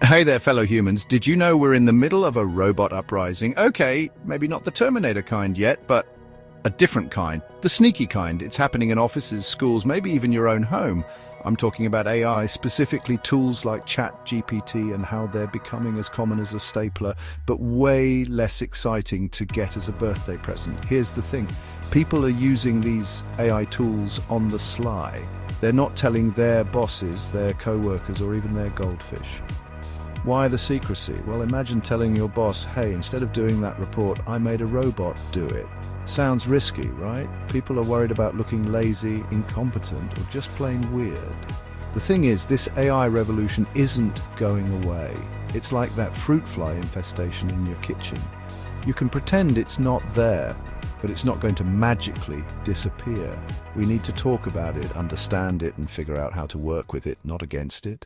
Hey there, fellow humans. Did you know we're in the middle of a robot uprising? Okay, maybe not the Terminator kind yet, but a different kind. The sneaky kind. It's happening in offices, schools, maybe even your own home. I'm talking about AI, specifically tools like ChatGPT and how they're becoming as common as a stapler, but way less exciting to get as a birthday present. Here's the thing. People are using these AI tools on the sly. They're not telling their bosses, their co-workers, or even their goldfish. Why the secrecy? Well, imagine telling your boss, hey, instead of doing that report, I made a robot do it. Sounds risky, right? People are worried about looking lazy, incompetent, or just plain weird. The thing is, this AI revolution isn't going away. It's like that fruit fly infestation in your kitchen. You can pretend it's not there, but it's not going to magically disappear. We need to talk about it, understand it, and figure out how to work with it, not against it.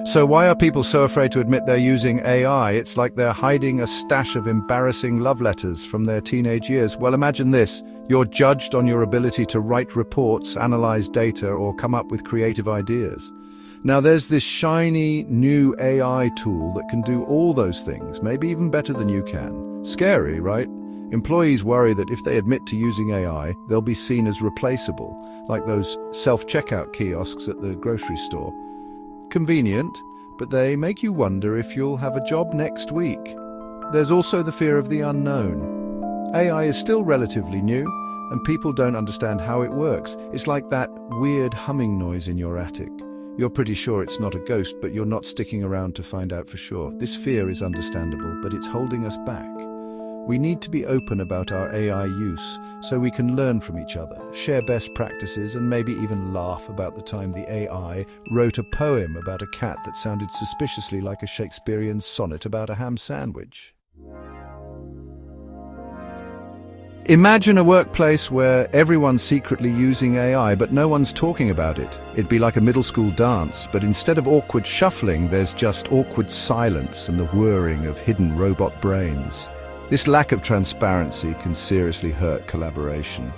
So why are people so afraid to admit they're using AI? It's like they're hiding a stash of embarrassing love letters from their teenage years. Well, imagine this. You're judged on your ability to write reports, analyze data, or come up with creative ideas. Now there's this shiny new AI tool that can do all those things, maybe even better than you can. Scary, right? Employees worry that if they admit to using AI, they'll be seen as replaceable, like those self-checkout kiosks at the grocery store. Convenient, but they make you wonder if you'll have a job next week. There's also the fear of the unknown. AI is still relatively new, and people don't understand how it works. It's like that weird humming noise in your attic. You're pretty sure it's not a ghost, but you're not sticking around to find out for sure. This fear is understandable, but it's holding us back. We need to be open about our AI use so we can learn from each other, share best practices, and maybe even laugh about the time the AI wrote a poem about a cat that sounded suspiciously like a Shakespearean sonnet about a ham sandwich. Imagine a workplace where everyone's secretly using AI, but no one's talking about it. It'd be like a middle school dance, but instead of awkward shuffling, there's just awkward silence and the whirring of hidden robot brains. This lack of transparency can seriously hurt collaboration.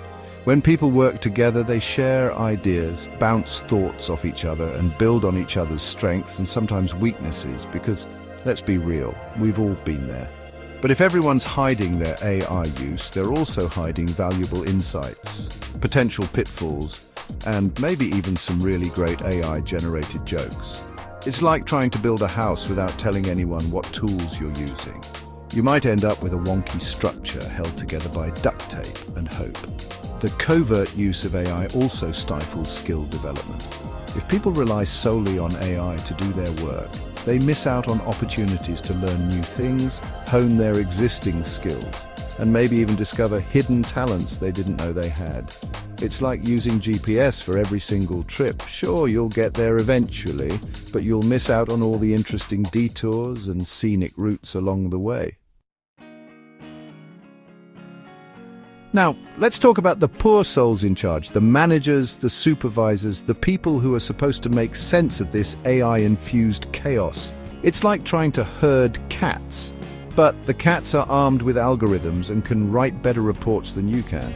When people work together, they share ideas, bounce thoughts off each other, and build on each other's strengths and sometimes weaknesses, because, let's be real, we've all been there. But if everyone's hiding their AI use, they're also hiding valuable insights, potential pitfalls, and maybe even some really great AI-generated jokes. It's like trying to build a house without telling anyone what tools you're using. You might end up with a wonky structure held together by duct tape and hope. The covert use of AI also stifles skill development. If people rely solely on AI to do their work, they miss out on opportunities to learn new things, hone their existing skills, and maybe even discover hidden talents they didn't know they had. It's like using GPS for every single trip. Sure, you'll get there eventually, but you'll miss out on all the interesting detours and scenic routes along the way. Now, let's talk about the poor souls in charge, the managers, the supervisors, the people who are supposed to make sense of this AI-infused chaos. It's like trying to herd cats, but the cats are armed with algorithms and can write better reports than you can.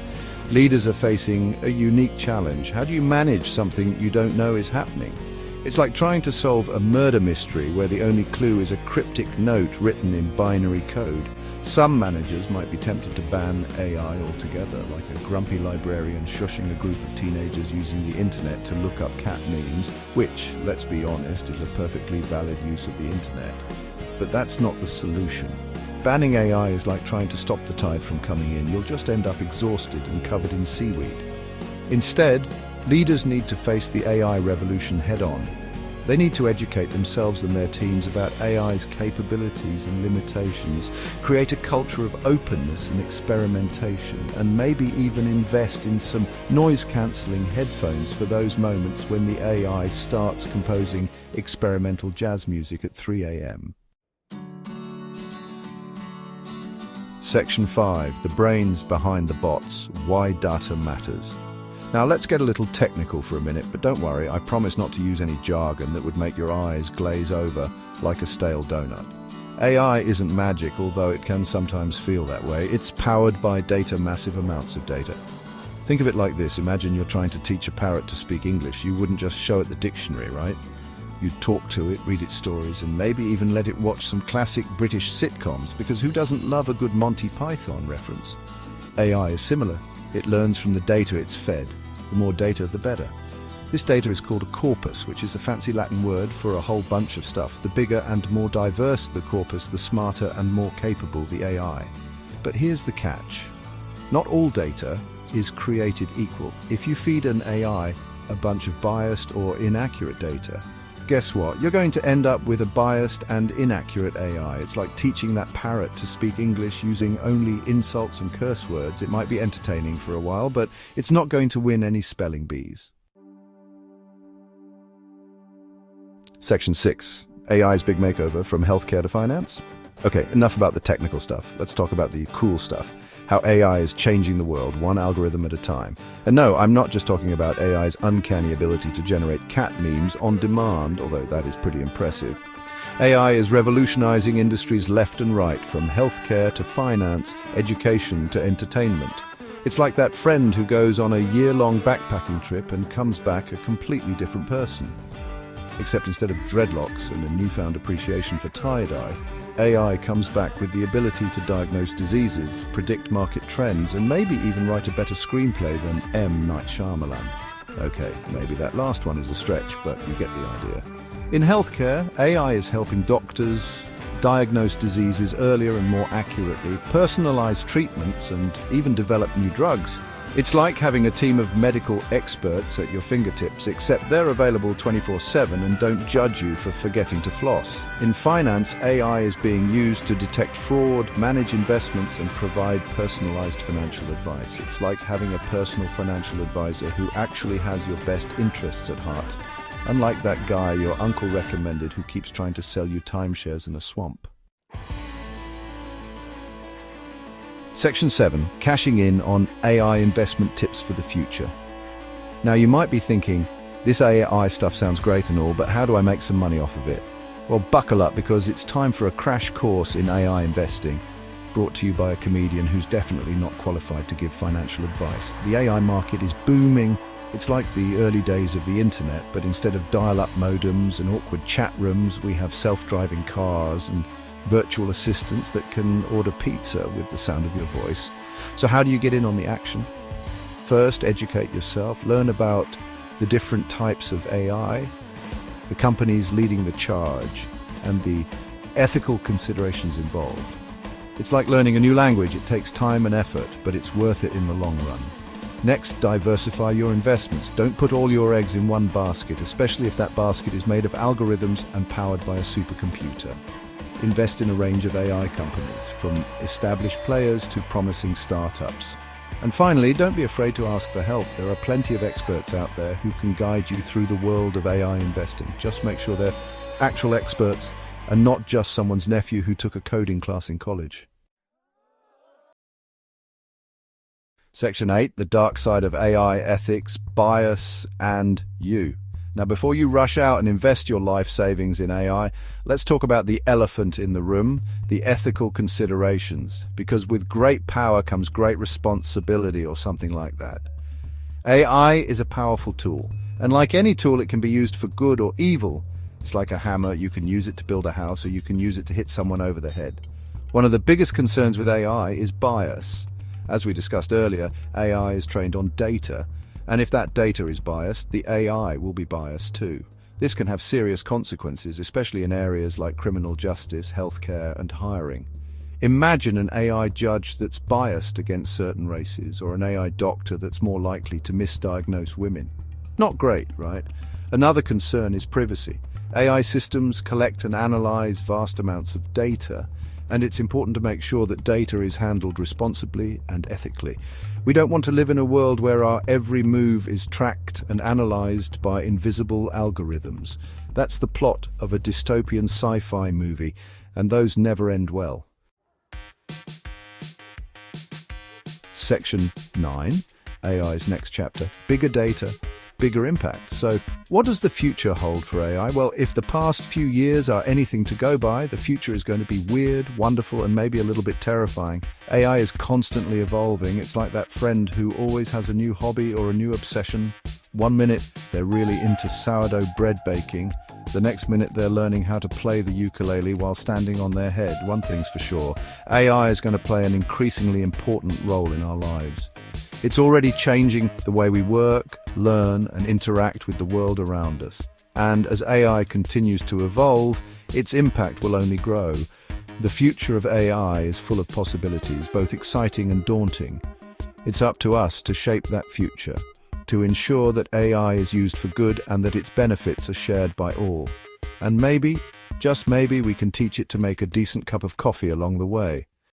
Leaders are facing a unique challenge. How do you manage something you don't know is happening? It's like trying to solve a murder mystery where the only clue is a cryptic note written in binary code. Some managers might be tempted to ban AI altogether, like a grumpy librarian shushing a group of teenagers using the internet to look up cat memes, which, let's be honest, is a perfectly valid use of the internet. But that's not the solution. Banning AI is like trying to stop the tide from coming in. You'll just end up exhausted and covered in seaweed. Instead, leaders need to face the AI revolution head-on. They need to educate themselves and their teams about AI's capabilities and limitations, create a culture of openness and experimentation, and maybe even invest in some noise-cancelling headphones for those moments when the AI starts composing experimental jazz music at 3 a.m. Section 5. The brains behind the bots. Why data matters. Now let's get a little technical for a minute, but don't worry, I promise not to use any jargon that would make your eyes glaze over like a stale donut. AI isn't magic, although it can sometimes feel that way. It's powered by data, massive amounts of data. Think of it like this. Imagine you're trying to teach a parrot to speak English. You wouldn't just show it the dictionary, right? You'd talk to it, read its stories, and maybe even let it watch some classic British sitcoms, because who doesn't love a good Monty Python reference? AI is similar. It learns from the data it's fed. The more data, the better. This data is called a corpus, which is a fancy Latin word for a whole bunch of stuff. The bigger and more diverse the corpus, the smarter and more capable the AI. But here's the catch. Not all data is created equal. If you feed an AI a bunch of biased or inaccurate data, guess what? You're going to end up with a biased and inaccurate AI. It's like teaching that parrot to speak English using only insults and curse words. It might be entertaining for a while, but it's not going to win any spelling bees. Section 6. AI's big makeover from healthcare to finance. Okay, enough about the technical stuff. Let's talk about the cool stuff. How AI is changing the world, one algorithm at a time. And no, I'm not just talking about AI's uncanny ability to generate cat memes on demand, although that is pretty impressive. AI is revolutionizing industries left and right, from healthcare to finance, education to entertainment. It's like that friend who goes on a year-long backpacking trip and comes back a completely different person. Except instead of dreadlocks and a newfound appreciation for tie-dye, AI comes back with the ability to diagnose diseases, predict market trends, and maybe even write a better screenplay than M. Night Shyamalan. Okay, maybe that last one is a stretch, but you get the idea. In healthcare, AI is helping doctors diagnose diseases earlier and more accurately, personalize treatments, and even develop new drugs. It's like having a team of medical experts at your fingertips, except they're available 24/7 and don't judge you for forgetting to floss. In finance, AI is being used to detect fraud, manage investments, and provide personalized financial advice. It's like having a personal financial advisor who actually has your best interests at heart. Unlike that guy your uncle recommended who keeps trying to sell you timeshares in a swamp. Section 7. Cashing in on AI investment tips for the future. Now you might be thinking, this AI stuff sounds great and all, but how do I make some money off of it? Well, buckle up, because it's time for a crash course in AI investing, brought to you by a comedian who's definitely not qualified to give financial advice. The AI market is booming. It's like the early days of the internet, but instead of dial-up modems and awkward chat rooms, we have self-driving cars and virtual assistants that can order pizza with the sound of your voice. So how do you get in on the action? First, educate yourself. Learn about the different types of AI, the companies leading the charge, and the ethical considerations involved. It's like learning a new language. It takes time and effort, but it's worth it in the long run. Next, diversify your investments. Don't put all your eggs in one basket, especially if that basket is made of algorithms and powered by a supercomputer. Invest in a range of AI companies, from established players to promising startups. And finally, don't be afraid to ask for help. There are plenty of experts out there who can guide you through the world of AI investing. Just make sure they're actual experts and not just someone's nephew who took a coding class in college. Section 8, the dark side of AI ethics, bias, and you. Now, before you rush out and invest your life savings in AI, let's talk about the elephant in the room, the ethical considerations, because with great power comes great responsibility, or something like that. AI is a powerful tool, and like any tool, it can be used for good or evil. It's like a hammer. You can use it to build a house, or you can use it to hit someone over the head. One of the biggest concerns with AI is bias. As we discussed earlier, AI is trained on data, and if that data is biased, the AI will be biased too. This can have serious consequences, especially in areas like criminal justice, healthcare, and hiring. Imagine an AI judge that's biased against certain races, or an AI doctor that's more likely to misdiagnose women. Not great, right? Another concern is privacy. AI systems collect and analyze vast amounts of data, and it's important to make sure that data is handled responsibly and ethically. We don't want to live in a world where our every move is tracked and analyzed by invisible algorithms. That's the plot of a dystopian sci-fi movie, and those never end well. Section 9, AI's next chapter, bigger data, bigger impact. So, what does the future hold for AI? Well, if the past few years are anything to go by, the future is going to be weird, wonderful, and maybe a little bit terrifying. AI is constantly evolving. It's like that friend who always has a new hobby or a new obsession. One minute, they're really into sourdough bread baking. The next minute, they're learning how to play the ukulele while standing on their head. One thing's for sure, AI is going to play an increasingly important role in our lives. It's already changing the way we work, learn, and interact with the world around us. And as AI continues to evolve, its impact will only grow. The future of AI is full of possibilities, both exciting and daunting. It's up to us to shape that future, to ensure that AI is used for good and that its benefits are shared by all. And maybe, just maybe, we can teach it to make a decent cup of coffee along the way.